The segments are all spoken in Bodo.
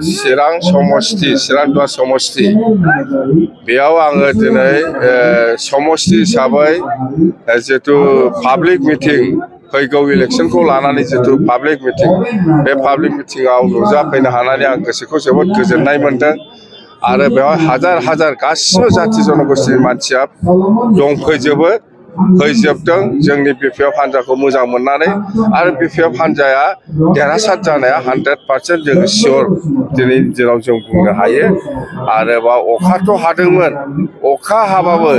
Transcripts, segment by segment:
चिरां समष्टि चिरां समष्टि बेयाव आङो दिनै समष्टि हिसाबै जितु पाब्लिक मिटिं फैगौ इलेक्शनखौ लानानै जितु पाब्लिक मिटिं बे पाब्लिक मिटिंआव नुजाफैनो हानानै आं गोसोखौ जोबोद गोजोननाय मोनदों आरो बेवहाय हाजार हाजार गासिबो जाथि जनगोष्ठीनि मानसिया दंफैजोबो फैजोबदों जोंनि बिपिएफ हान्जाखौ मोजां मोननानै आरो बिपिएफ हान्जाया देरहासार जानाया 100% जों सियर दिनैनि दिनाव जों बुंनो हायो आरो बा अखाथ' हादोंमोन अखा हाबाबो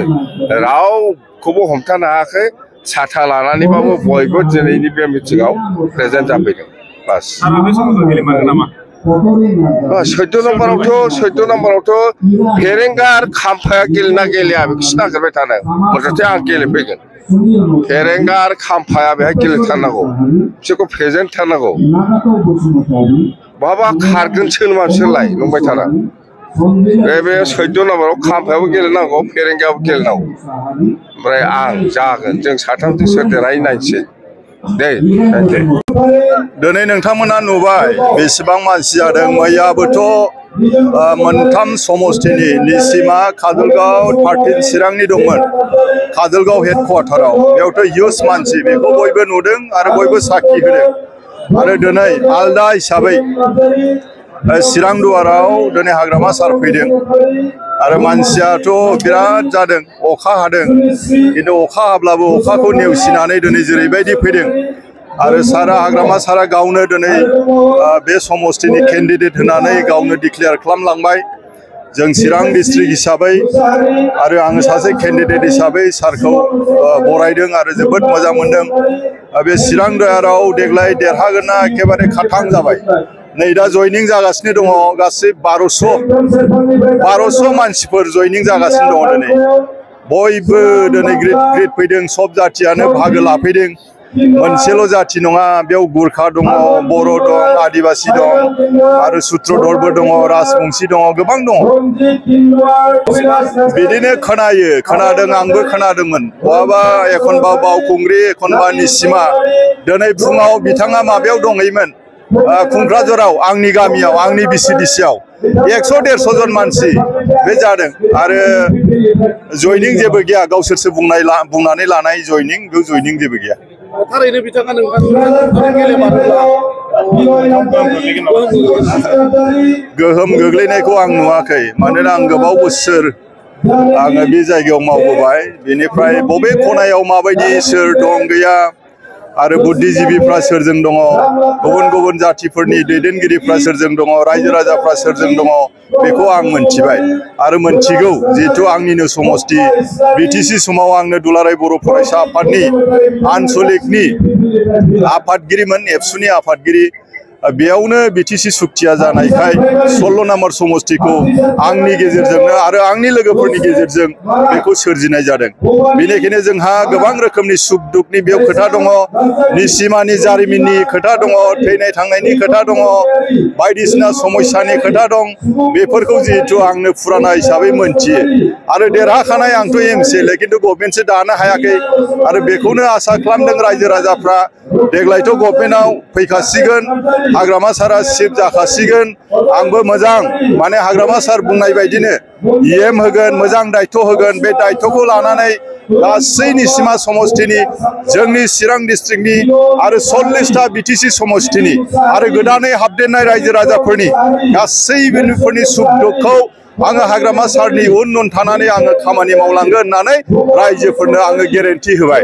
रावखौबो हमथानो हायाखै साथा लानानैबाबो बयबो दिनैनि बे मिटिंआव प्रेजेन्ट जाफैदों बास 14 नम्बरावथ' फेरेंगा आरो खाम्फाया गेलेना गेलेया बेखौसो नागिरबाय थादों मथथे आं गेलेफैगोन फेरेंगा आरो खाम्फाया बेहाय गेलेथारनांगौ बिसोरखौ प्रेजेन्ट थारनांगौ बहाबा खारगोनसो नामा बिसोरलाय नंबाय थारा बे 14 नम्बराव खाम्फायाबो गेलेनांगौ फेरेंगायाबो गेलेनांगौ ओमफ्राय आं जागोन जों साथामजों सोर देरहायो नायनोसै दे दिनै नोंथांमोना नुबाय बेसेबां मानसि जादों मैयाबोथ' मोनथाम समष्टिनि निसिमा काजलगाव 13 चिरांनि दंमोन काजलगाव हेडक्वार्टाराव बेयावथ' हिउज मानसि बेखौ बयबो नुदों आरो बयबो साखि होदों आरो दिनै आलदा हिसाबै चिरां दुवाराव दिनै हाग्रामा सार फैदों आरो मानसियाथ' बिराद जादों अखा हादों खिन्थु अखा हाब्लाबो अखाखौ नेवसिनानै दिनै जेरैबायदि फैदों आरो सारा हाग्रामा सारा गावनो दिनै बे समष्टिनि केन्डिडेट होनानै गावनो डिक्लेयार खालामलांबाय जों चिरां डिस्ट्रिक्ट हिसाबै आरो आङो सासे केन्डिडेट हिसाबै सारखौ बरायदों आरो जोबोद मोजां मोनदों बे चिरां दुवाराव देग्लाय देरहागोनना एखेबारे खाथां जाबाय नै दा जयनिं जागासिनो दङ गासै 1200 मानसिफोर जयनिं जागासिनो दङ दिनै बयबो दिनै ग्रिद फैदों सब जाथियानो बाहागो लाफैदों मोनसेल' जाथि नङा बेयाव गुरखा दङ बर' दं आदिबासि दं आरो सुत्रधरबो दङ राजबंसि दङ गोबां दङ बिदिनो खोनादों आंबो खोनादोंमोन बहाबा एखनबा बावखुंग्रि एखनबा निसिमा दिनै फुङाव बिथाङा माबायाव दंहैयोमोन खुंख्राझाराव आंनि गामियाव आंनि बिसिडिसियाव 100-150 जन मानसि बे जादों आरो जयनिं जेबो गैया गावसोरसो बुंनानै लानाय जयनिं बेयाव जयनिं जेबो गैया थारैनो बिथाङा गोहोम गोग्लैनायखौ आं नुवाखै मानोना आं गोबाव बोसोर आङो बे जायगायाव मावबोबाय बेनिफ्राय बबे खनायाव माबायदि सोर दं गैया आरो बुद्धिजीबिफ्रा सोरजों दङ गुबुन गुबुन जातिफोरनि दैदेनगिरिफ्रा सोरजों दङ रायजो राजाफ्रा सोरजों दङ बेखौ आं मोनथिबाय आरो मोनथिगौ जिहेथु आंनिनो समष्टि बिटिसि समाव आंनो दुलाराय बर' फरायसा आफादनि आनसलिकनि आफादगिरिमोन एबसुनि आफादगिरि बेयावनो बिटिसि सुक्तिया जानायखाय 16 नम्बर समष्टिखौ आंनि गेजेरजोंनो आरो आंनि लोगोफोरनि गेजेरजों बेखौ सोरजिनाय जादों बेनिखायनो जोंहा गोबां रोखोमनि सुख दुखनि बेयाव खोथा दङ निसिमानि जारिमिननि खोथा दङ थैनाय थांनायनि खोथा दङ बायदिसिना समस्यानि खोथा दं बेफोरखौ जिहेतु आंनो फुराना हिसाबै मोनथियो आरो देरहाखानाय आंथ' एमसिएलए खिन्थु गभर्नमेन्टसो दानो हायाखै आरो बेखौनो आसा खालामदों रायजो राजाफ्रा देग्लायथ' गभर्नमेन्टआव फैखासिगोन हाग्रामा सारा सिफ जाखासिगोन आंबो मोजां माने हाग्रामा सार बुंनाय बायदिनो इएम होगोन मोजां दायित्व होगोन बे दायित्वखौ लानानै गासै निसिमा समष्टिनि जोंनि चिरां डिस्ट्रिक्टनि आरो 40टा बिटिसि समष्टिनि आरो गोदानै हाबदेरनाय रायजो राजाफोरनि गासैबोफोरनि सुख दुखखौ आङो हाग्रामा सारनि उन थानानै आङो खामानि मावलांगोन होननानै रायजोफोरनो आङो गेरेन्टि होबाय।